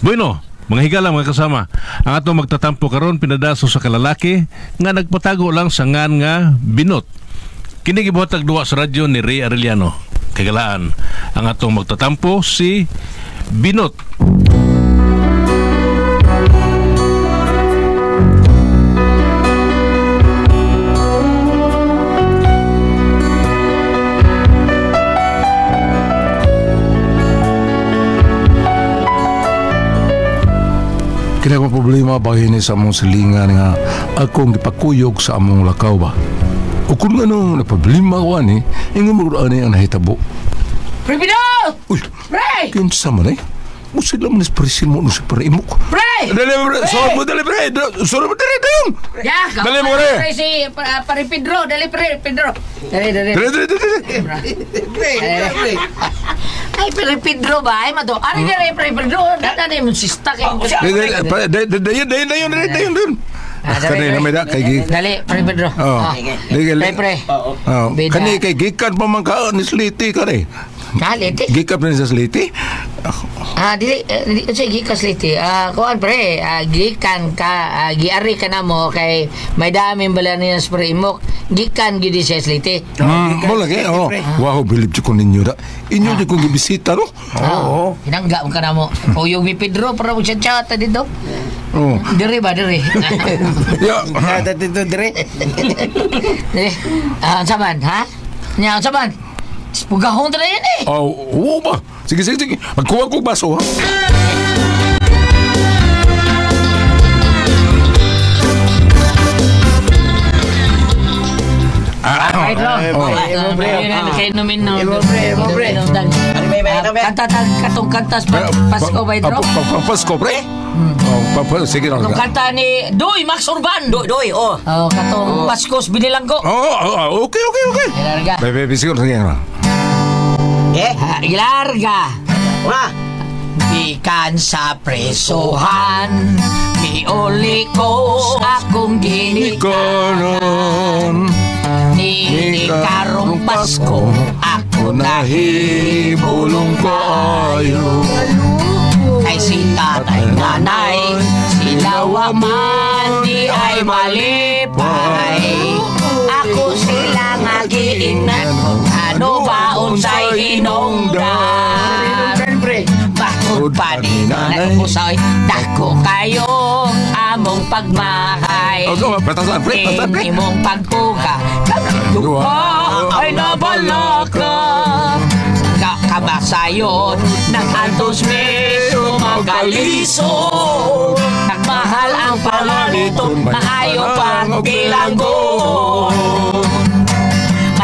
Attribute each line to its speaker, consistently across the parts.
Speaker 1: Bueno, mga higala mga kasama, ang atong magtatampo karon pinadaso sa kalalaki nga nagpatago lang sa ngan nga Binot. Kini gibuhatag duwa sa radyo ni Ray Arellano. Kagalaan, ang atong magtatampo si Binot.
Speaker 2: Kaya ko problema bahin sa among silingan nga akong gipakuyog sa among lakaw ba. O kung ano na problema ko ani, ingin mo ani ang nahitabo.
Speaker 3: Pre Binot!
Speaker 2: Uy,
Speaker 3: Pre!
Speaker 2: kinsa man eh? Musid lang manis presin mo sa parimok.
Speaker 3: Pre!
Speaker 2: Dali mo, sorry mo, dali pre. Sorry mo, dali tayo.
Speaker 3: Ya,
Speaker 2: Dali mo rin.
Speaker 3: Pre si Pare Pedro, dali Pre Pedro. Dali.
Speaker 2: Pre.
Speaker 3: Ay, Pare Pedro ba? Ay, mato. Ari dali Pre Pedro. Dali mo sista kay.
Speaker 2: Dayon. Kanay na may da, kay Gik.
Speaker 3: Dali, Pre Pedro. Pre.
Speaker 2: Kanay kay Gikan pa man ka, ni Sliti ka rin.
Speaker 3: Liti?
Speaker 2: Gikan pa rin sa Sliti?
Speaker 3: Dili, gikas liti. Kuan pre, gikan ka, giari ka na mo kay may daming bala niya sa imok. Gikan gidi siya liti.
Speaker 2: Mo lagi, wow, bilib ko ninyo da. Inyo di kong gibisita, no?
Speaker 3: Oo. Hinangga ka na mo. O yung mi Pedro, para mo siya chata dito.
Speaker 2: Oo.
Speaker 3: Diri ba, diri?
Speaker 2: Ya.
Speaker 3: Dito, diri. Saban, ha? Nya, saban. Pugahon na yan eh.
Speaker 2: Oo ba? Sige. Magkuha kong baso, ha?
Speaker 3: Kantas Pasko ba ito?
Speaker 2: Pasko, pre? Sige lang.
Speaker 3: Itong kanta ni Doy Max Urban. Doy. Katong Paskos Binilanggo.
Speaker 2: Okay. Bebe, siguro sige nga.
Speaker 3: Ilarga. Ikan sa presohan, miuli ko akong ginikanon. Ni karong Pasko, ako nahibulong kayo. Kay si tatay nanay, sila waman di ay malipay. Ako sila nga giingnan kung ano ba unsay hinungdan. Bakit pa di na nagpusoy, dako kayo among pagmahay. Imong pagpuga, kaduha ay nabalaka. Kamasayon, nag-antos meso magalisod. Nagmahal ang palaliton, maayo pang bilanggon.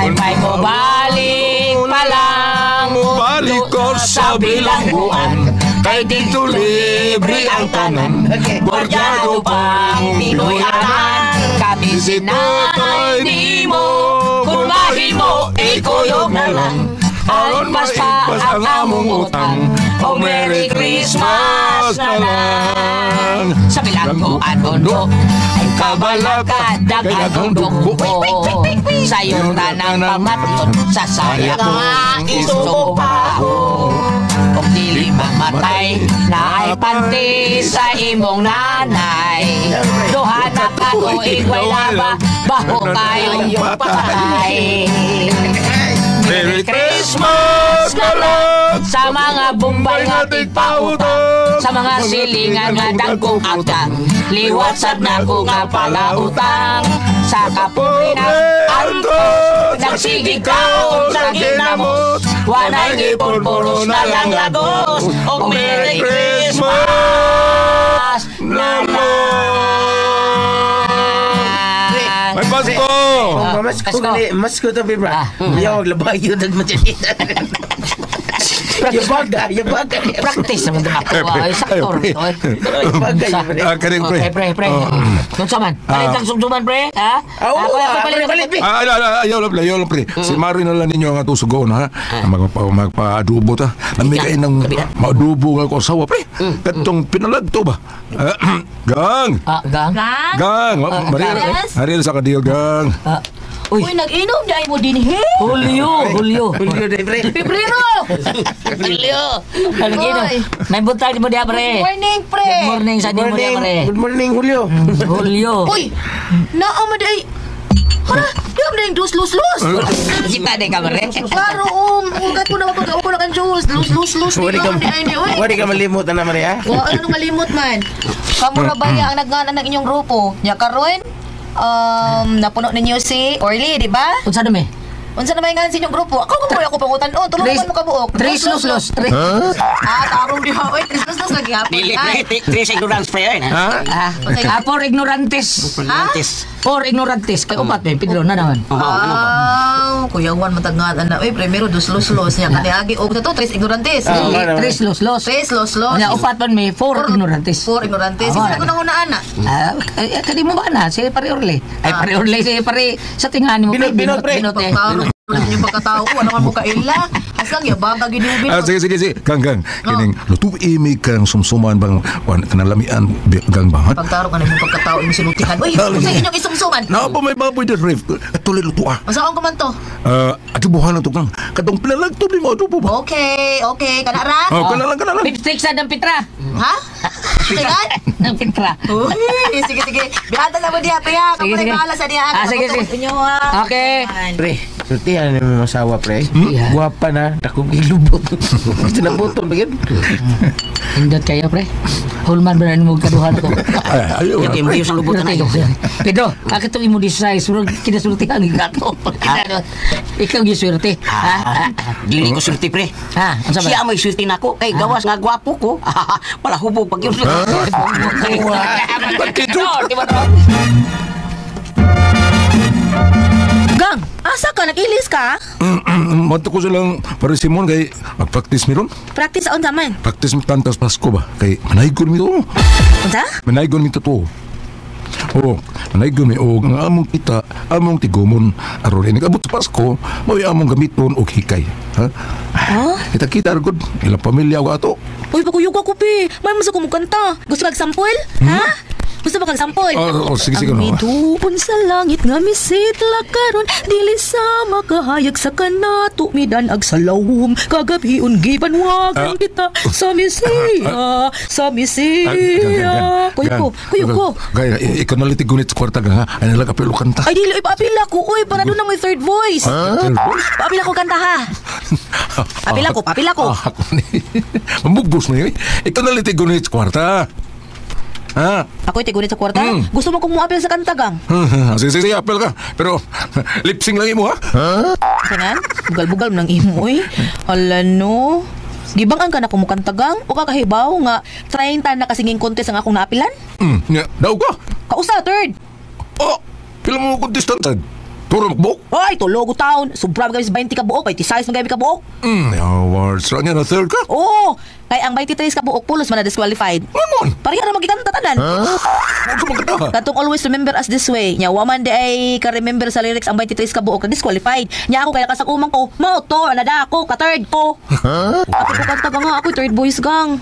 Speaker 3: May mo balik palang balik ko sa bilangguan. Kay dito libre ang tanan, guardiado pang Pinoyanan. Kami sinanay di mo, kung mahimo ikuyog na lang. Alpas pa ang among utang, o Merry Christmas na lang. Sa bilangguan mundo, ay kabalaka dagang dugo. Sa'yo na ng pamaton, sa sayang ang isubaho. Kung dili mamatay, na ay panti sa imong nanay. Duha na ka o igway laba, baho kayong patay.
Speaker 2: Merry Christmas ka lang
Speaker 3: sa mga bumbay nga tigpautang, sa mga silingan nga dagkong agtang, liwat sad na ko nga palautang. Sa kapulinan antos, nagsigig kaon sa ginamos, wanay ngipon puros na lang lagos. O Merry Christmas na lang.
Speaker 2: May Pasko!
Speaker 4: Masko to, Bibra. Yung maglabay yun nagmatyanita. Yabaga.
Speaker 3: Practice naman din ako. Saktor.
Speaker 2: Karing, pre.
Speaker 3: Pre. Sungsuman. Palit ang sungsuman, pre. Ha?
Speaker 4: Palit.
Speaker 2: Ayaw lang, pre. Si Mari na lang ninyo ang atusugon, ha? Magpa-adubo ta. Namigay ng maadubo nga ko asawa, pre. Katong pinalagto ba? Gang!
Speaker 3: Gang?
Speaker 2: Gang! Mari sa kadil, gang.
Speaker 3: Uy, nag-inom dahil mo din, he? Hulyo.
Speaker 4: Julio day, pre.
Speaker 3: Pebrero! Hulyo! Nag-inom.
Speaker 5: Oy.
Speaker 3: May buntag mo diya, pre.
Speaker 5: Good morning, pre.
Speaker 3: Good morning sa din mo diya, pre.
Speaker 4: Good morning, Julio.
Speaker 3: Hulyo.
Speaker 5: Uy, naama day. Hala, diam na yung dus, lus.
Speaker 3: Kita din ka, pre.
Speaker 5: Klaro, ugat ko na ako na kan juice. Lus.
Speaker 4: Wari ka malimot na naman, ha?
Speaker 5: Wa ano malimot man. Kamura ba ang nagngana ng inyong grupo? Nya karon, napuno ninyo si Orly, di ba?
Speaker 3: Unsa na, me?
Speaker 5: Unsa na may nga sa inyong grupo? Ako pangutan. Tulungan mo ka buok.
Speaker 3: Tres los.
Speaker 5: Tarong di ha. Oy, tres los lagi hapon.
Speaker 3: Dili, pre. Tres ignorance pa yun, ha? For ignorantes. For ignorantes. Kay upat, me. Pedro, na naman.
Speaker 5: Kuya Juan matagngatan na. Oy, primero dos los niya. Kaniagi og sa to tres ignorantes.
Speaker 3: Tres los.
Speaker 5: Tres los.
Speaker 3: Nya upat man, me. For ignorantes.
Speaker 5: Four ignorantes. Isa ko na una ana.
Speaker 3: Kadi mo ba na? Si Pare Orle. Ay, Pare Orle, si Pare sa tingani mo.
Speaker 4: Binot, pre.
Speaker 3: Binot, eh.
Speaker 5: Yung pagkatao ko, ano nga mo kaila? Asang yabag ginubin.
Speaker 2: Sige. Gang. Kining lutu imi kang sumsuman bang kanalamian gang bangat.
Speaker 5: Pagtaro ka na yung pagkatao yung sinutihan. Uy, sa inyong isumsuman.
Speaker 2: Na pa may baboy the ref. Tuloy lutu ah.
Speaker 5: Masakong ka man to.
Speaker 2: Atibuhan na to kang. Katong pinalag to mo to po ba?
Speaker 5: Okay. Kanara?
Speaker 2: Kanalang.
Speaker 3: Lipstick sa ng Pitra.
Speaker 5: Ha? Tingnan?
Speaker 3: Ng Pitra.
Speaker 5: Uy, sige. Bihatan na mo diya, Pia. Kamu na bahala sa diya.
Speaker 3: Sige. Okay.
Speaker 4: Pre, sultihan na may masawa, pre. Guwapa na, dakong ilubot. Sinabuton, bagay.
Speaker 3: Hindot kayo, pre. Hulman ba na mo kaduhan ko?
Speaker 2: Ayaw.
Speaker 3: Okay, mo yung lubutan na Pedro, akit itong imodisay. Surag kinasulti ang gato. Ikaw yung swerte.
Speaker 6: Dili ko sulti, pre.
Speaker 3: Ano sabi?
Speaker 6: Siya may sulti na ko. Kay gawas nga gwapo ko. Wala hubog pag yun.
Speaker 5: Gang, asa ka? Nag-ilis ka?
Speaker 2: Mato ko silang para Simon kay mag-practice mi ron.
Speaker 5: Practice on zaman.
Speaker 2: Practice mi tantas Pasko ba? Kay manaygon mi to.
Speaker 5: Unsa?
Speaker 2: Manaygon mi to. Manaygon mi og ang among kita, among tigumon aron ini abot sa Pasko, mao among gamiton og hikay. Ha? Kita gud ila pamilya ko ato.
Speaker 5: Uy, pakuyog ako, Pi. May masa ko kanta. Gusto kag sample? Ha? Gusto ba kag sample?
Speaker 2: Sige.
Speaker 5: Ang mituon sa langit nga misitla karon dili sa makahayag sa kanato midanag sa lawom kagabion gibanwagan kita sa misiya kuyo ko
Speaker 2: Gaya ikaw na litig gunit sa kwarta ga ha. Ay nalang apelo kanta.
Speaker 5: ay dili paapila ko uy para doon na may third voice paapila ko kanta ha papila ko
Speaker 2: Ako ni. Mambugos mo yun. Ikaw na litig gunit sa kwarta. Ha?
Speaker 5: ako'y tigunit sa kwarta gusto mo kong muapil sa kanta gang
Speaker 2: Sige, apel ka. Pero lip-sync lang mo ha.
Speaker 5: kanan bugal-bugal ng imoy hala no gibangan ka na kumukantagang o kakahibaw nga 30 na kasinging contest ang akong naapilan
Speaker 2: Daw ka.
Speaker 5: kausa third
Speaker 2: Pila mo contestant. Turo magbuok.
Speaker 5: ay tulogo taon sobra kami sa 20 ka buok 26 magami ka buok
Speaker 2: Awards. Saan niya na third ka?
Speaker 5: oo kay ang 23 ka buok pulos man na disqualified
Speaker 2: Ano?
Speaker 5: pareha na magikanta tanan
Speaker 2: Huwag ka magkata.
Speaker 5: katong always remember us this way nya waman di ay ka-remember sa lyrics ang 23 ka buok na disqualified nya ako kaya kasakumang ko mo to nada ako ka third ko ako ko kanta nga ako third voice gang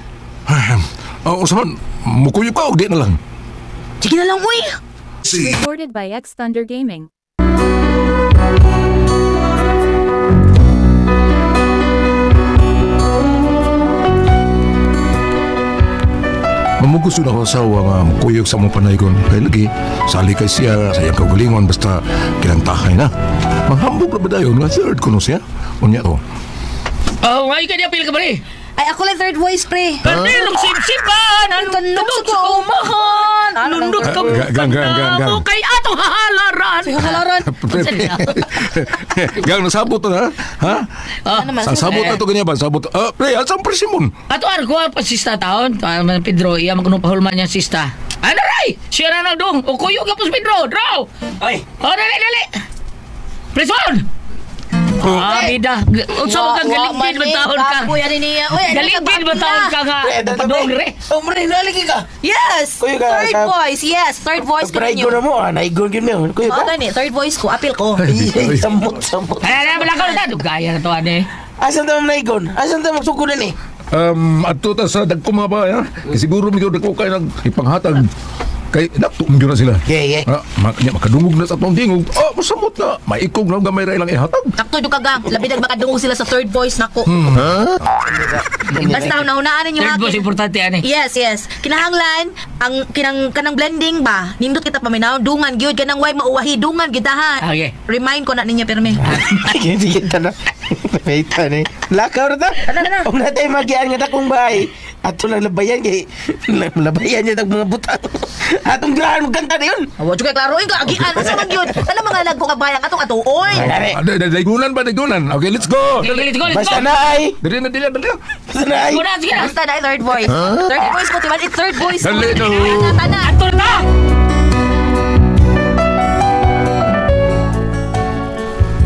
Speaker 2: Usaman, mukuyo ka o di na lang.
Speaker 5: sige na lang uy
Speaker 7: Recorded by X Thunder Gaming.
Speaker 2: Mamugusto na ko sa nga mukuyog sa mong panaygon. Kaya lagi, sali kay siya sa iyang kaugalingon basta kinantahay na. Manghambog na ba dayon nga third ko no siya? Unya to.
Speaker 3: Ngayon ka niya, pil ka ba rin?
Speaker 5: ay ako lang third voice pre
Speaker 3: Kanilong sipsipan,
Speaker 5: tanong sa kaumahan
Speaker 3: Lundot ka mo
Speaker 2: Gang.
Speaker 3: mo kay atong hahalaran.
Speaker 5: Ay, halaran.
Speaker 2: Gang, nasabot na ha?
Speaker 5: Ano naman?
Speaker 2: Sabot na to ganyan ba? Sabot. Pre, asang presimon?
Speaker 3: Ato arko pa sista taon, Pedro, iya magkunupahulman niya sista. Ano ray? Siya na nagdong. O kuyo ka pos Pedro, draw.
Speaker 6: Ay,
Speaker 3: Dali. Prison! Bida. Unsa mo kang galinggid batahon ka?
Speaker 5: Kuya ni niya. Uy,
Speaker 3: Galinggid batahon ka nga. Padong re.
Speaker 4: Umre, nalagi ka.
Speaker 5: Yes!
Speaker 4: Kuya ka,
Speaker 5: Third voice, yes. Third voice ko
Speaker 4: Pride
Speaker 5: ninyo.
Speaker 4: ko na mo, naigon yun mo. Kuya
Speaker 5: Oo,
Speaker 4: ka.
Speaker 5: gani. Third voice ko. Apil ko.
Speaker 4: Samot.
Speaker 3: Ay, wala ka na. Gaya na to, ane.
Speaker 4: Asan ta naigon? Asan ta magsukulan eh?
Speaker 2: Ato ta sa dagko mga ba, ha? Siguro mi dagko kay nag ipanghatag. Kay natumgyo na sila.
Speaker 4: Yeah.
Speaker 2: Makanya makadungog na sa tong dingog. Oh, masamot na. Maikog na gamay ra ilang ihatag.
Speaker 5: Sakto do kagang, labi nag makadungog sila sa third voice nako. Basta naunaan ninyo
Speaker 3: Third
Speaker 5: ha.
Speaker 3: boss, importante ani.
Speaker 5: Yes. Kinahanglan ang kanang blending ba? Nindot kita paminaw dungan gyud kanang way mauwahi dungan kita ha.
Speaker 3: Okay.
Speaker 5: Remind ko na ninyo pirmi.
Speaker 4: Sige na. Pahita ni. Lakaw na ta.
Speaker 5: Ano?
Speaker 4: Huwag na tayo magian nga takong bahay. Ato lang labayan kay labayan niya tag mga butang. Atong grahan magkanta na yun.
Speaker 5: Awa jud kay klaroin ka agian sa man gyud. Ano mga lagko ka bayang atong atuoy.
Speaker 2: Daigunan ba, daigunan? Okay, let's go.
Speaker 3: Okay, let's go.
Speaker 4: Basta na ay.
Speaker 2: Dali na.
Speaker 4: Basta na ay.
Speaker 3: Muna, sige na.
Speaker 5: Basta na third voice. Third voice ko timan, it's third voice.
Speaker 2: Dali na.
Speaker 5: Tana.
Speaker 3: Ato na!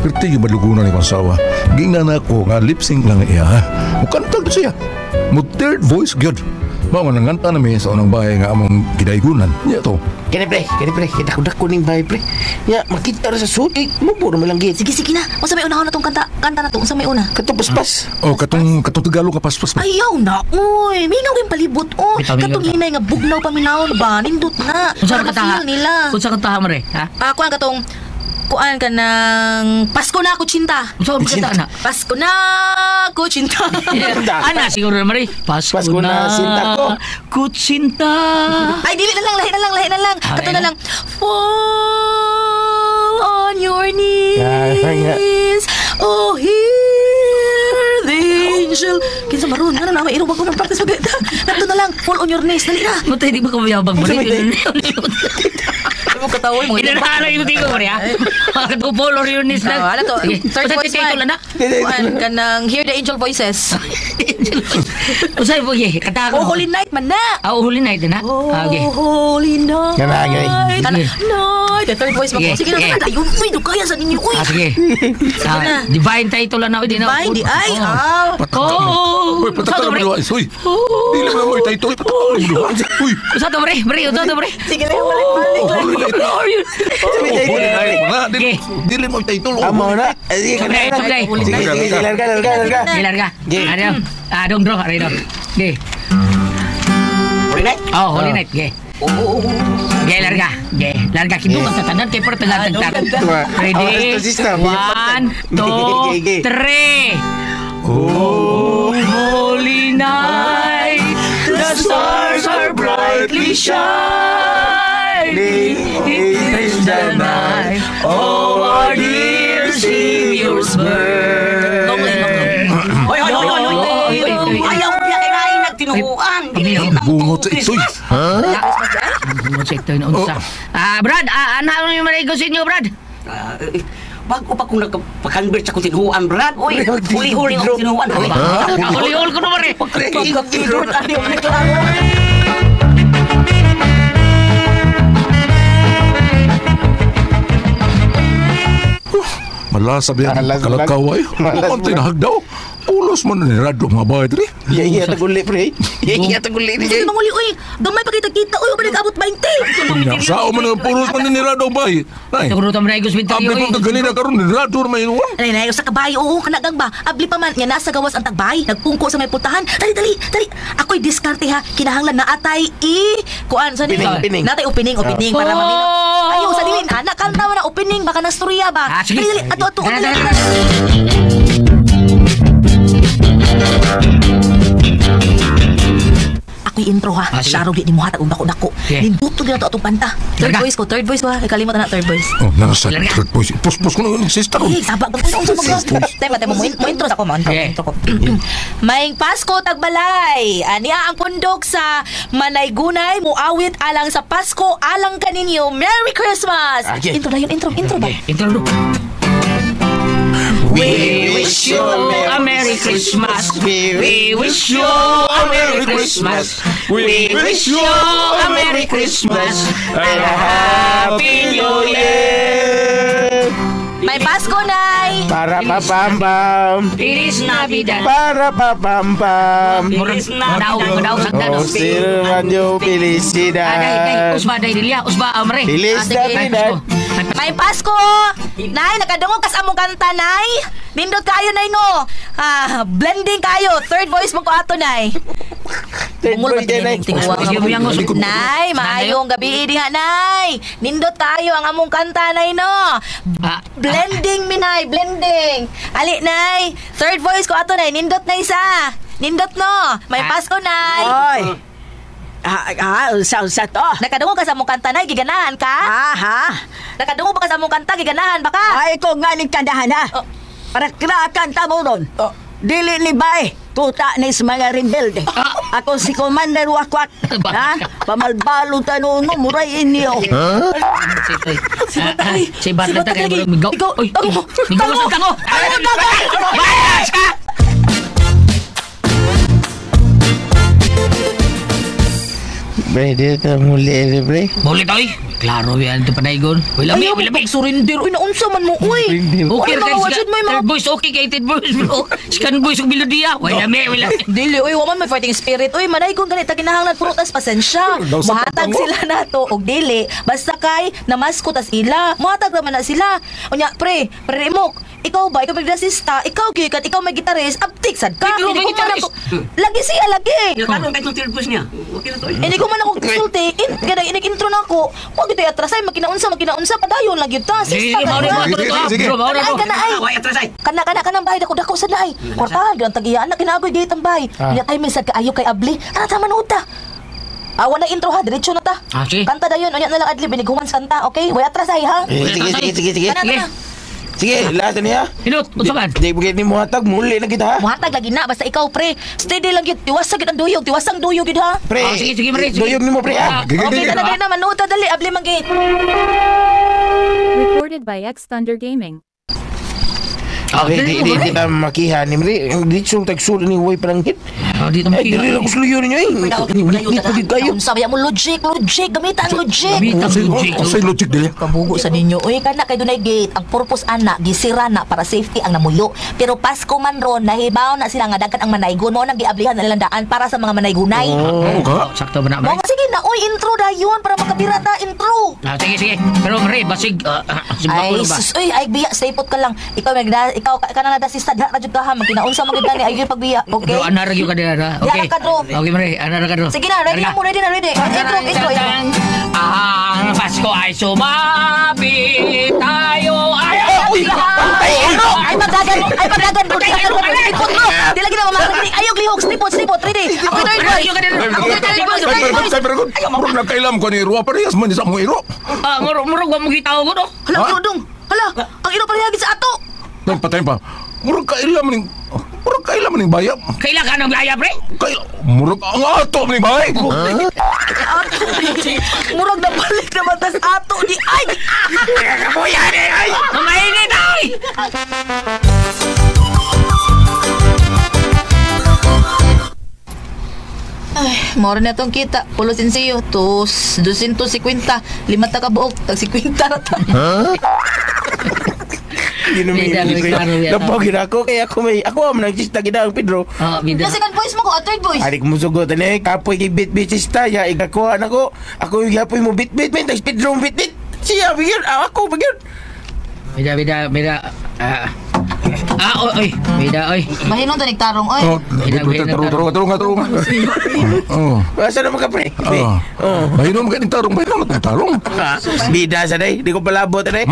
Speaker 2: Perti yung malugunan ni Pansawa. Gingnan ako nga lip-sync lang iya. Mukantag siya. Mo third voice gyud. Mao nga nanganta nami sa unang bahay nga among gidaigunan. Nya to.
Speaker 4: Kini pre. Kita ko dako ning bahay pre. Ya, makita ra sa suti. Mo puro malanggit.
Speaker 5: Sige na. Unsa may unahon na tong kanta na to? Unsa may una?
Speaker 4: Katapos-pas.
Speaker 2: Oh, katong Tagalog ka paspas.
Speaker 5: Ayaw na, uy. Mingaw kayong palibot, oh.
Speaker 3: Bitaw, mingaw
Speaker 5: Katong
Speaker 3: ka.
Speaker 5: hinay nga bugnaw paminaw ba? Nindot na.
Speaker 3: Unsa
Speaker 5: Para
Speaker 3: ka taha?
Speaker 5: ma-feel nila.
Speaker 3: Unsa ka taha mare? Ha?
Speaker 5: Kuan ka ng Pasko na ako cinta.
Speaker 3: Unsa ka kanta na?
Speaker 5: Pasko na ako cinta.
Speaker 3: Ana siguro na mare. Pasko
Speaker 4: na sinta ko.
Speaker 3: Kutsinta.
Speaker 5: Ay, dili na lang, lahi na lang.
Speaker 3: Ah,
Speaker 5: Kato
Speaker 3: lahi
Speaker 5: na lang. Fall on your knees. Oh, hear the angel. Kinsa maroon, ano na, may irong ko ng practice maganda. Kato na lang, fall on your knees, dali na.
Speaker 3: Mutay di ba kamayabang mare?
Speaker 5: Ano mo katawin mo?
Speaker 3: Inanahala yung tigo mare ha? Makatupol or yun is lang.
Speaker 5: Ano to? Third voice
Speaker 3: man.
Speaker 5: man. Kuan ka ng hear the angel voices.
Speaker 3: Usay po ye. Kanta
Speaker 5: Oh,
Speaker 3: ko.
Speaker 5: holy night man na.
Speaker 3: Holy night na. Okay.
Speaker 5: Oh, holy night.
Speaker 4: Kanagay.
Speaker 5: Night. The third voice mo ko.
Speaker 3: Sige,
Speaker 5: Sige na,
Speaker 3: sige.
Speaker 5: tayo. Uy, kaya sa ninyo. Uy.
Speaker 3: Sige.
Speaker 5: na.
Speaker 3: Divine title na. Di na.
Speaker 5: Divine, di ay.
Speaker 3: Oh.
Speaker 2: Uy, patakal mo luwa. Uy. Dili mo mo tay toy patakal mo luwa. Uy.
Speaker 3: Usa to mare. Usa to mare.
Speaker 5: Sige na, balik.
Speaker 2: Holy light. Holy light. Wala,
Speaker 3: Okay.
Speaker 2: dili mo tay tol.
Speaker 4: Amo na. Sige,
Speaker 3: Sablay, sablay.
Speaker 4: Sige, larga.
Speaker 3: Larga.
Speaker 4: Okay.
Speaker 3: Dong dong. Aray dong. Okay.
Speaker 6: Holy night.
Speaker 3: Oh, holy night. Okay. Okay, larga. Okay. Larga. Kindung ang tatanan. Kaya pero tagal. Ready?
Speaker 4: System.
Speaker 3: 1, 2, 3.
Speaker 4: Oh,
Speaker 3: Holy night, the stars are brightly shining. It is the night, oh our dear Savior's birth.
Speaker 6: Hoy. Ayaw niya kinain nagtinuan.
Speaker 2: Bungot sa itoy.
Speaker 3: Brad, ano yung marigo sa inyo, Brad?
Speaker 6: Bago pa kung nagpa-convert sa kutinuan, Brad. Uy, huli-huli ang kutinuan.
Speaker 3: Huli-huli ko naman eh.
Speaker 6: Pagkakilot ano yung
Speaker 2: Malasa ba yan?
Speaker 4: Malas
Speaker 2: Kalakaw ay.
Speaker 4: Malas
Speaker 2: Ang tinahagdaw. Pulos mo na ni Rado mga bahay diri.
Speaker 4: iya taguli pre. Iya taguli ni.
Speaker 5: Sige, manguli, uy. Gamay pa kita. Uy, ba nag-abot 20?
Speaker 2: Sao man ang pulos man ni Rado bahay. Nay.
Speaker 3: Siguro ito marigo sa
Speaker 2: Abi
Speaker 3: winter.
Speaker 2: kong ganina karon ni Rado may inuwan.
Speaker 5: Ay, sa kabay, oo, kanagang ba? Abli pa man, yan nasa gawas ang tagbay, nagpungko sa may putahan. Dali. Ako'y diskarte ha, kinahanglan na atay kuan sa nila.
Speaker 4: Pining.
Speaker 5: Natay opening para mamino. Ayaw, sa dilin, anak, kalma na opening, baka nastorya ba?
Speaker 3: Sige.
Speaker 5: Dali, ato. Ako'y intro ha,
Speaker 3: Sige.
Speaker 5: sarog di mo hatag ang dako-dako.
Speaker 3: Okay.
Speaker 5: Ninduto din na ito atong panta. Third
Speaker 3: Larga.
Speaker 5: voice ko ha, kalimutan na third voice.
Speaker 2: Oh, nasa
Speaker 3: Larga.
Speaker 2: third voice. Pus ko na yung sister.
Speaker 5: Eh, sabag ng unsa mo mo intro sa ko mo
Speaker 3: Okay.
Speaker 5: intro ko. Maing Pasko tagbalay. Ania ang pundok sa Manaygunay muawit alang sa Pasko alang kaninyo. Merry Christmas.
Speaker 4: Okay.
Speaker 5: Intro na yun, intro ba?
Speaker 3: Intro do. We wish you a Merry Christmas. We wish you a Merry Christmas. We wish you a Merry Christmas and a Happy New Year.
Speaker 5: May Pasko nay.
Speaker 4: Para papambam.
Speaker 3: It is Navidad.
Speaker 4: Para papambam.
Speaker 3: Daw sagdan.
Speaker 4: Oh, Silvanyo felicidad.
Speaker 3: Usba day dilia, usba amre.
Speaker 4: Feliz Navidad.
Speaker 5: May Pasko. Nay, nakadungog kas among kanta nay. Nindot kayo nay no. Blending kayo. Third voice mo ko ato nay.
Speaker 4: Third
Speaker 5: Bungol
Speaker 4: boy
Speaker 5: ba
Speaker 4: dyan,
Speaker 5: tingin
Speaker 4: Nay.
Speaker 5: tingwa
Speaker 6: Sige, mo yang
Speaker 5: Nay, maayong gabi diha, Nay. Nindot kayo ang among kanta, Nay, no? Blending, Minay, blending. Ali, Nay. Third voice ko ato, Nay. Nindot na isa. Nindot, no? May Pasko, Nay.
Speaker 3: Oy. Unsa to?
Speaker 5: Nakadungog ka sa among kanta, Nay. Giganahan ka?
Speaker 3: Ha?
Speaker 5: Nakadungog ba ka sa among kanta? Giganahan ba ka?
Speaker 3: Ay ko nga ni kandahan ha.
Speaker 5: Oh.
Speaker 3: Para krakan ta mo ron. Dili ni bay. Tuta ni sa mga rebelde. Ako si Commander Wakwak. Ha? Pamalbalo tanong mo, muray inyo.
Speaker 6: Si Bartlett
Speaker 5: Batak
Speaker 6: kay
Speaker 5: lagi.
Speaker 6: migaw.
Speaker 5: Ikaw,
Speaker 6: Oy,
Speaker 5: tango.
Speaker 6: migaw sa tango. Bayas ka.
Speaker 4: Pre, di ka muli, pre.
Speaker 6: Muli toy. Klaro yan ito panaygon. Wala
Speaker 5: Ayaw
Speaker 6: mi,
Speaker 5: mo pag-surrender. Uy, naunsa man mo, uy.
Speaker 6: Okay,
Speaker 5: Ano mga wajud mo yung mga...
Speaker 6: third voice okay kay third voice bro. Second voice og melodia. Wala mi.
Speaker 5: Dili, uy, waman may fighting spirit. Uy, manay kung ganit, taginahanglan puro tas pasensya.
Speaker 2: Daw sa
Speaker 5: Mahatag
Speaker 2: patang mo.
Speaker 5: sila na to, og dili. Basta kay, namasko tas ila. Mahatag naman na sila. Unya, pre Remok, ikaw ba? Ikaw magdasista, ikaw gikat, ikaw may gitarist, aptik sad ka.
Speaker 6: Ikaw may
Speaker 5: Hindi ko man
Speaker 6: gitarist.
Speaker 5: ako... Lagi siya, lagi.
Speaker 6: Ano kay third voice niya? Okay na to.
Speaker 5: Hindi ko man ako consulti. Inig-intro na ako. Huwag ito atrasay, makinaunsa, padayon lang yun ta.
Speaker 6: Sige,
Speaker 5: Sista ka
Speaker 6: mauna
Speaker 5: na.
Speaker 6: ko
Speaker 2: Sige,
Speaker 6: to.
Speaker 2: sige.
Speaker 6: Bro, mauna ko.
Speaker 5: Kana, ay.
Speaker 6: Why atrasay?
Speaker 5: Kanang bahay dako sa naay. Kwartahan gyud tag-iya anak kinagoy gayt ang bahay. Nya tay min sad kaayo kay abli. Ana ta manuta. Awa na intro ha, diretso na ta.
Speaker 6: Sige.
Speaker 5: Kanta dayon unya na lang adlib biniguman sa kanta, okay? Way atrasay ha.
Speaker 4: Sige.
Speaker 5: Kana.
Speaker 4: Sige, lahat niya.
Speaker 6: Hinot, unsa man?
Speaker 4: Di bagay ni mo hatag, muli na kita ha.
Speaker 5: Muhatag lagi na basta ikaw pre. Steady lang gyud, tiwasag gyud ang duyog, tiwasang duyog gyud ha.
Speaker 4: Pre,
Speaker 6: Sige, Mare.
Speaker 4: duyog ni mo, pre ha.
Speaker 5: Okay, kana na manuta dali abli man gyud.
Speaker 7: Recorded by X Thunder Gaming.
Speaker 4: Okay, di kita makiha ni Mare. Di sung tagsul ni way paranggit.
Speaker 6: Dito
Speaker 4: Ay, dili lang ko sluyo ninyo eh. Nit pagid kayo.
Speaker 5: Sabi mo logic, gamita ang logic.
Speaker 2: Sa logic dili.
Speaker 5: Kabugo sa ninyo. Uy, kana kay dunay gate. Ang purpose ana, gisira na para safety ang namuyo. Pero Pasko man ron, nahibaw na sila nga dagkan ang manaygon mo nang giablihan na nilang daan para sa mga manaygunay.
Speaker 2: Oo ka?
Speaker 6: Sakto ba na, Mare?
Speaker 5: Mga sige na, uy, intro dayon para makabira ta, intro.
Speaker 6: Sige. Pero Mare, basig
Speaker 5: Ay,
Speaker 6: ba?
Speaker 5: sus, uy, ay biya, stay put ka lang. Ikaw kanang nadasistad ha, radyo ka ha, magkinaunsa mo gid ni ay pagbiya, okay?
Speaker 6: Bro, anar gyud ka dira. Okay.
Speaker 5: Yan, kadro.
Speaker 6: Okay, Mare, anar ka dro.
Speaker 5: Sige na, ready na mo, ready. Intro.
Speaker 6: Ang Pasko ay sumapit tayo ay...
Speaker 5: Ay, magdagan. Di lagi na mamarinig. Ayog lihok, slipot, ready. Ako ito,
Speaker 2: Murag nagkailam ko ni Ruwa parehas man sa mong iro.
Speaker 6: Murag wa mo gitaw ko no?
Speaker 5: Hala, Dong. Hala, ang ino pa rin sa ato.
Speaker 2: Patay pa. Murag kailam ning bayam.
Speaker 6: Kailan ka nang laya, pre?
Speaker 2: Murag ang ato ning bay.
Speaker 5: Murag na balik na matas ato ni ay.
Speaker 6: Kabuyan eh! Ay! Mainit ay!
Speaker 5: Ay, mora na itong kita. Pulo sinsiyo. 250. 5 ta kabuok. Tag 50 na ta.
Speaker 4: Napagin ako, kaya ako ang nagsista gina ang Pedro.
Speaker 6: Bida.
Speaker 5: Yung second voice mo ko, third voice.
Speaker 4: Adik mo sugot na kapoy kay bit-bit sista, ya ikakuha na ko. Ako yung yapoy mo bit-bit, tags Pedro mo bit-bit. Siya, bigyan, ako, bigyan.
Speaker 6: Bida. Oy. Bida, oy.
Speaker 5: Mahinom ta nagtarong, oy.
Speaker 2: Tarong. Oh.
Speaker 4: Asa na mga pre?
Speaker 2: Bahinom ka ni tarong.
Speaker 4: Bida sa day, di ko palabot na day.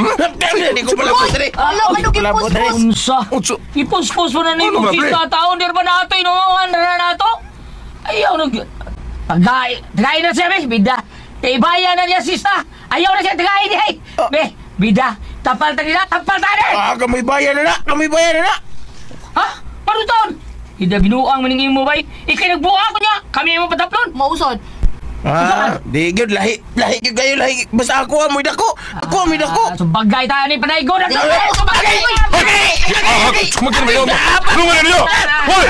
Speaker 4: Di ko palabot na day.
Speaker 5: Alo, ano kipos?
Speaker 6: Unsa?
Speaker 2: Utso.
Speaker 6: Ipos-pos mo na ni
Speaker 2: Ano
Speaker 6: mo
Speaker 2: ba, pre?
Speaker 6: kita taon dir ba nato inuungan na nato? Ayaw nag tagay na siya be, bida. Kay bayan na niya sista. Ayaw na siya tagay di hey. Be, bida. Tapal ta nila, tapal ta ni.
Speaker 4: Kamoy bayan na.
Speaker 6: Ha? Paruton. Ida binuang maningin mo bay. Ikay nagbuang ko niya. Kami mo pataplon.
Speaker 5: Mausod.
Speaker 4: Di gyud lahi gyud kayo lahi. Basta ako amoy dako.
Speaker 6: So bagay tayo ni panaygon.
Speaker 4: Bagay.
Speaker 2: Magkano ba yun? Lumagay niyo! Hoy!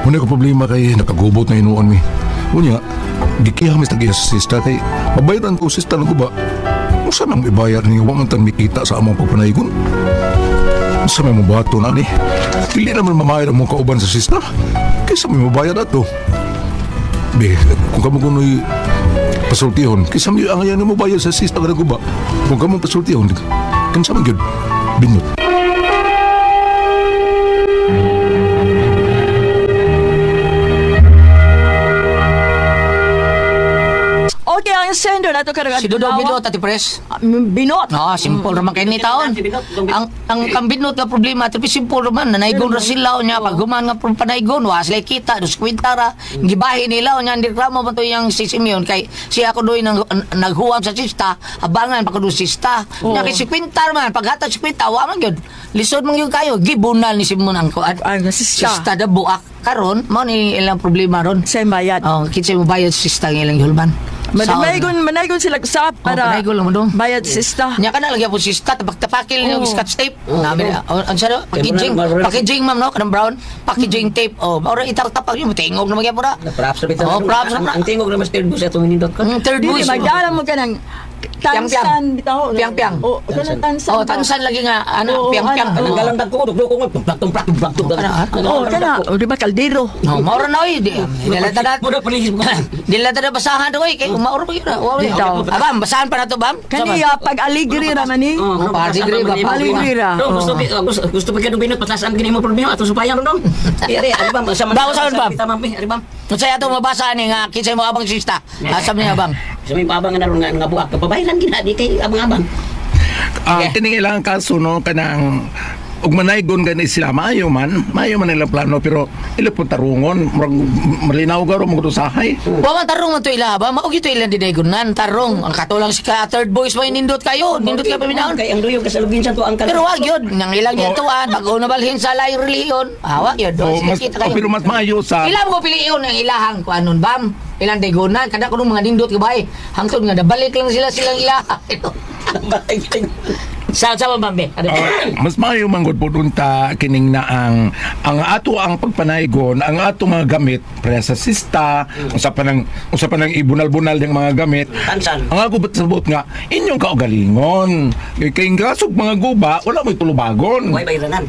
Speaker 2: Muna ko problema kay nakagubot na inuan mi. Unya, gikiha mis tagiya sa sista kay mabayaran ko sista ng guba. Usa nang ibayar ni wa man tan mikita sa among pagpanaygon. Usa may mabato na ni. Dili naman mamayad ang mga kauban sa sista. Kaysa may mabayad ato. Be, kung kamo kuno'y pasultihon. Kisa mo ang ayaw mo bayad sa sista ka na guba. Kung ka mong pasultihon, kansa man yun, binot.
Speaker 8: Okay, ang sender na ito karang
Speaker 6: Si Dudong Binot, Ati Pres.
Speaker 8: Binot.
Speaker 6: Simple naman kayo ni taon. Ang kambinot nga problema, tapi simple naman, nanaygon ra sila o niya, pag human nga panaygon, wa sila kita, dos kwintara, gibahin nila o niya, hindi reklamo ba ito yung si Simeon, kay siya ako doon naghuwam sa sista, abangan pa ko doon sista. Niya kay si kwintar man, paghatag si kwintar, wa man yun. Lisod man yun kayo, gibunal ni Simon ang kuat. Sista da buak karon, mo ni ilang problema ron.
Speaker 8: Sa bayad.
Speaker 6: Kitsa mo bayad sista ng ilang hulman.
Speaker 8: Manaygon sila sa para
Speaker 6: panaygon lang mo doon.
Speaker 8: bayad sista.
Speaker 6: Nya kana lagi po sista tapakil yung scotch tape. Namin ang saro packaging ma'am no kanang brown packaging tape. Ora itak-tapak yung tingog na magyapon na.
Speaker 4: Props na bitaw.
Speaker 6: Props na.
Speaker 4: Ang tingog na mas third bus atong hinindot ko.
Speaker 6: Third
Speaker 8: Dili
Speaker 6: voice.
Speaker 8: magdala mo kanang tansan bitaw.
Speaker 6: Piang-piang.
Speaker 8: Kanang tansan.
Speaker 6: Tansan lagi nga ano piang-piang.
Speaker 4: Ang galang tagko dugdo ko plak-tum.
Speaker 8: Kana, di ba kaldero?
Speaker 6: Maura na oy. Dila tada. Dila tada basahan do oy kay maura pa yun. Abam basahan pa na to bam.
Speaker 8: Kaniya pag aligri ra man ni.
Speaker 6: Aligri ba?
Speaker 8: Aligri ra.
Speaker 4: Gusto pa kaya binot patasan kini mo problema ato supayang ron. Ari bam sama.
Speaker 6: Bago sa bam.
Speaker 4: Ari bam.
Speaker 6: Unsay ato mabasa ni nga kinsay mo abang sista. Asam niya abang.
Speaker 4: Sa may pabang na ron nga buak kapabaylan gina di kay abang-abang.
Speaker 2: Kining ilang kaso no kanang ug manaygon gani sila maayo man nila plano pero ila pun tarungon malinaw garo mo usahay.
Speaker 6: Wa man tarong man to ila ba mao gito ilang dinaygonan tarong ang katulang si ka third boys mo nindot kayo nindot ka paminaon
Speaker 4: Kay ang duyo kasalubin sa to ang
Speaker 6: pero wag yun nang ilang gituan bago na balhin sa lahi relihiyon wag yun kita kayo
Speaker 2: pero mas maayo sa
Speaker 6: ilang mo piliyon ang ilahang kuanon bam ilang daygonan kada kuno mga nindot kabay hangtod nga nabalik lang silang ilaha sa bambe
Speaker 2: mas maayo man gud pud unta kining na ang ato ang pagpanaygon ang ato mga gamit para sa sista usa pa nang ibunal-bunal yung mga gamit
Speaker 4: Tansan.
Speaker 2: ang ako sabot nga inyong kaugalingon kay gasog mga guba wala may tulubagon
Speaker 4: Way bayranan.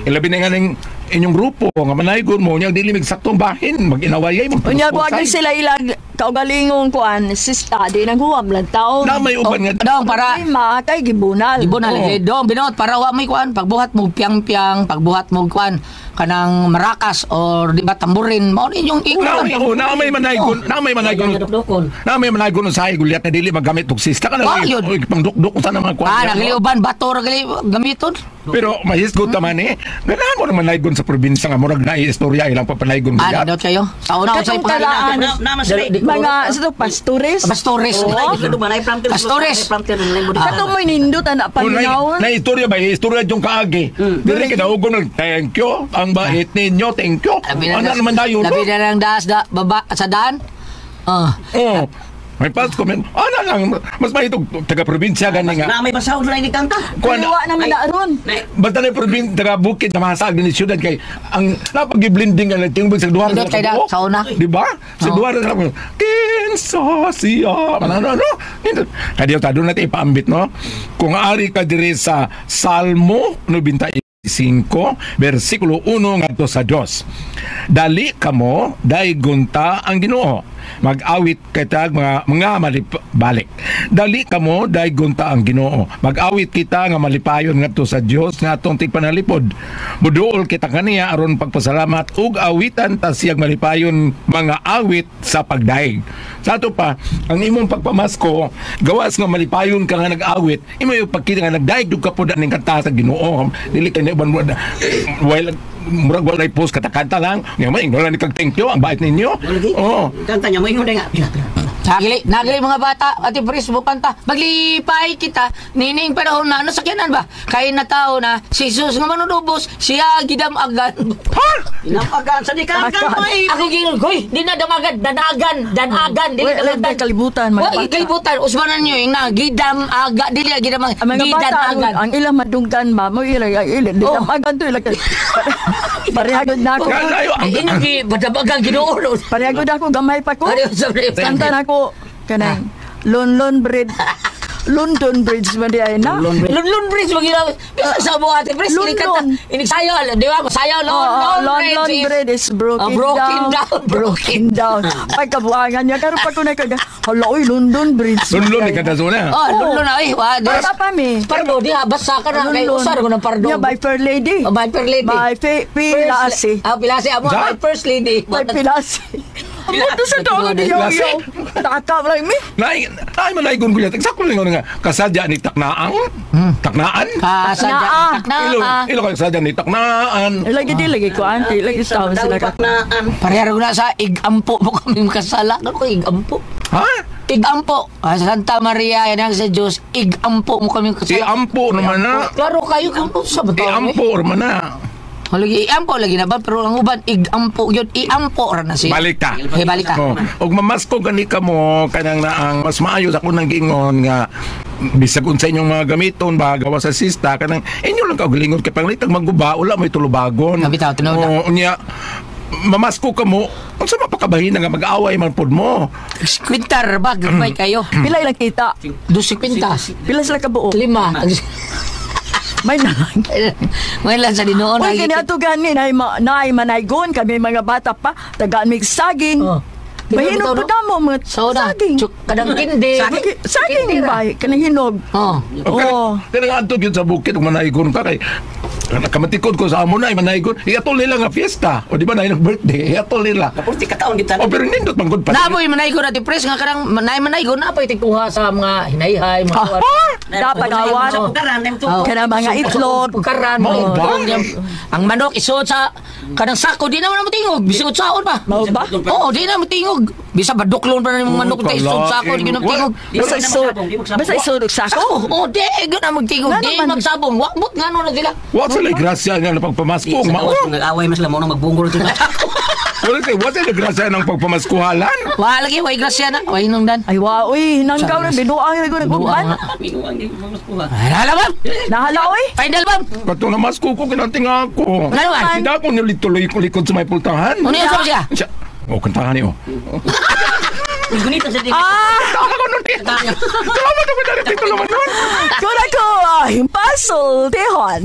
Speaker 2: ilabi na nga ning inyong grupo nga manaygon mo nya dili mig saktong bahin mag-inawayay mo
Speaker 8: Unya buwag sila ilag kaugalingong kuan sista di naghuwam lang taon.
Speaker 2: na may uban nga
Speaker 6: dong para
Speaker 8: Ay makay gibunal.
Speaker 6: ibon lagi dong binot para wa may kuan pagbuhat mo piang-piang pagbuhat mo kuan kanang marakas or di ba tamburin mo inyong
Speaker 2: na may manaygon na may manaygon sa gulyat na dili magamit og sista ka na pangdukduk sa mga kwan
Speaker 6: nagliuban bato ra gali gamiton
Speaker 2: pero mahisgot naman ganahan mo naman manaygon sa probinsya nga murag na istorya ilang papanaygon gulyat
Speaker 6: dot kayo sa una sa
Speaker 8: Kalaan.
Speaker 4: Naman sila.
Speaker 8: Mga sa pastores.
Speaker 6: pastores Pastores.
Speaker 8: Kato mo nindot ana paminaw.
Speaker 2: na istorya ba istorya yung kaagi dili ka naugon ng thank you ang bait ninyo thank you ano naman tayo
Speaker 6: labi na lang daas baba sa daan
Speaker 2: may pass comment ano lang mas mahitog taga-probinsya gani nga
Speaker 4: Na may basaw na ini kanta.
Speaker 8: Kuwa naman na aron.
Speaker 2: basta na probinsya taga-bukid na mahasag din syudad kay ang napag-blending nga tingog sa duha
Speaker 6: Indot kay da, sa una.
Speaker 2: di ba sa duha na kinsa siya ano kadiyo tado natin ipaambit no kung ari ka dire sa Salmo 95 versikulo 1 ngadto sa 2 dali kamo daygunta ang Ginoo mag-awit kita mga malibalik dali kamo daygunta ang Ginoo mag-awit kita nga malipayon ngadto sa Dios nga atong tigpanalipod buduol kita kaniya aron pagpasalamat ug awitan ta siyang malipayon mga awit sa pagdaig sa ato pa ang imong pagpamasko gawas nga malipayon ka nga nag-awit imo yung pagkita nga nagdaig dug ka pud ning kanta sa Ginoo dili kay while murag wala post kata-kanta lang nga may wala ni kag thank you ang bait ninyo
Speaker 4: Kanta niya mo ingon nga.
Speaker 6: Nagili mga bata at ibris mo kanta maglipay kita nining panahon na sakyanan ba kay na tao na si Jesus nga manunubos siya gidamagan
Speaker 4: Inapagan sa di ka
Speaker 6: ako gingon koy di na damagan danagan dili
Speaker 8: Wala kalibutan mga bata.
Speaker 6: kalibutan usbanan niyo yung gidamaga dili gidamag
Speaker 8: Ang mga bata
Speaker 6: gidanagan
Speaker 8: ang ilang madunggan ba mo ilang di damagan to ilang parehagod na ako.
Speaker 6: Hindi badamagan Ginoo
Speaker 8: Parehagod ako gamay pa ko.
Speaker 6: Sorry.
Speaker 8: Kanta na ko kanang lon bread. London Bridge man di ay na.
Speaker 6: London Bridge magina. Bisa sa mo ate Pres
Speaker 8: London.
Speaker 6: Inig sayo, di ba? Sayo
Speaker 8: London Bridge is broken down. Broken down. Ay kabuangan niya karon pa ko na kaga. Hala oy London Bridge.
Speaker 2: London ni kada zona.
Speaker 6: Oh, London na ay.
Speaker 8: Para pa mi.
Speaker 6: Pardo di basa ka na kay usar ko ng pardo.
Speaker 8: Yeah, by Fair Lady.
Speaker 6: Oh, by Fair Lady.
Speaker 8: By Pilasi.
Speaker 6: Ah, Pilasi amo by First Lady.
Speaker 8: By Pilasi. Ito sa taon ni Yoyo. Takap lang mi.
Speaker 2: Nay man ay gun kuya. Sakto lang nga kasadya ni Taknaang. Taknaan.
Speaker 6: Kasadya.
Speaker 2: Ilo kay sadya ni Taknaan.
Speaker 8: Lagi di lagi ko anti lagi sa taon sila ka.
Speaker 6: Pareharo na sa igampo mo kami makasala. Ako igampo.
Speaker 2: Ha?
Speaker 6: Igampo. Santa Maria yan ang sa Diyos. Igampo mo kami kasala.
Speaker 2: Iampo naman na.
Speaker 6: Klaro kayo kung sa bato.
Speaker 2: Iampo naman na.
Speaker 6: Lagi iampo lagi na ba pero ang uban igampo yun iampo ra na siya.
Speaker 2: Balik ka.
Speaker 6: Okay, balik ka.
Speaker 2: Oh, og mamasko gani ka mo kanang naang mas maayo ako nang giingon nga bisag unsa inyong mga gamiton gawa sa sista kanang inyo lang kaugalingon kay panglitag magguba wala may tulubagon.
Speaker 6: Bitaw tinaw na.
Speaker 2: Unya mamasko ka mo unsa mapakabahin nga mag-away man pod mo.
Speaker 6: Kwintar ba gabay kayo.
Speaker 8: Pila ilang kita?
Speaker 6: 12 kwintas.
Speaker 8: Pila sila ka buo?
Speaker 6: 5.
Speaker 8: May na.
Speaker 6: May lang sa dinoon.
Speaker 8: Uy, kinato gani na manaygon kami mga bata pa tagaan mig saging. Mahinog po na mo mga
Speaker 6: Soda.
Speaker 8: saging.
Speaker 6: Kadang kindi.
Speaker 8: Saging ba? Kanang hinog.
Speaker 6: Oh.
Speaker 2: Kaya nga antog yun sa bukid ug manaygon ka kay nakamatikod ko sa amo na manaygon iatol nila nga fiesta o di ba na yung birthday iatol nila
Speaker 4: Kapurti kataon kita.
Speaker 2: o pero nindot man gud pa
Speaker 6: Naboy manaygon natin pres nga kadang manaygon na pa itikuha sa mga hinayhay mga
Speaker 8: Dapat awan. Kana mga itlog.
Speaker 6: Pagkaran
Speaker 2: Mao ba?
Speaker 6: Ang manok isuot sa kanang sako di naman mo tingog bisig saon pa.
Speaker 8: Mao ba?
Speaker 6: Oo, di na mo tingog. Bisa baduklon pa na yung manok ta isuot sako di na tingog.
Speaker 8: Basta isod sako.
Speaker 6: Oo, di na mo tingog. Di magsabong. Wakbot ngano na sila.
Speaker 2: wa sa lay grasya nga na pagpamasko mao
Speaker 4: Nag-away mas lang mo nang magbunggol ito.
Speaker 2: wala kay wa sa lay grasya ng pagpamaskuhalan
Speaker 6: Wa lagi way grasya na. Way nung dan.
Speaker 8: Ay wa uy, nanggaw na binuang ko nagumban.
Speaker 6: Hala bam.
Speaker 8: Nahala uy.
Speaker 6: Final bam.
Speaker 2: patong na masko ko kinanting ako
Speaker 6: Ngano man?
Speaker 2: hindi ako nilituloy ko likod sa may pultahan
Speaker 6: Ano yan sa siya?
Speaker 2: siya o kantahan niyo
Speaker 4: Gunita sa di.
Speaker 2: tawa ko nun tama ko dali titulo man nun
Speaker 8: Kuna ko, impossible, Tehon.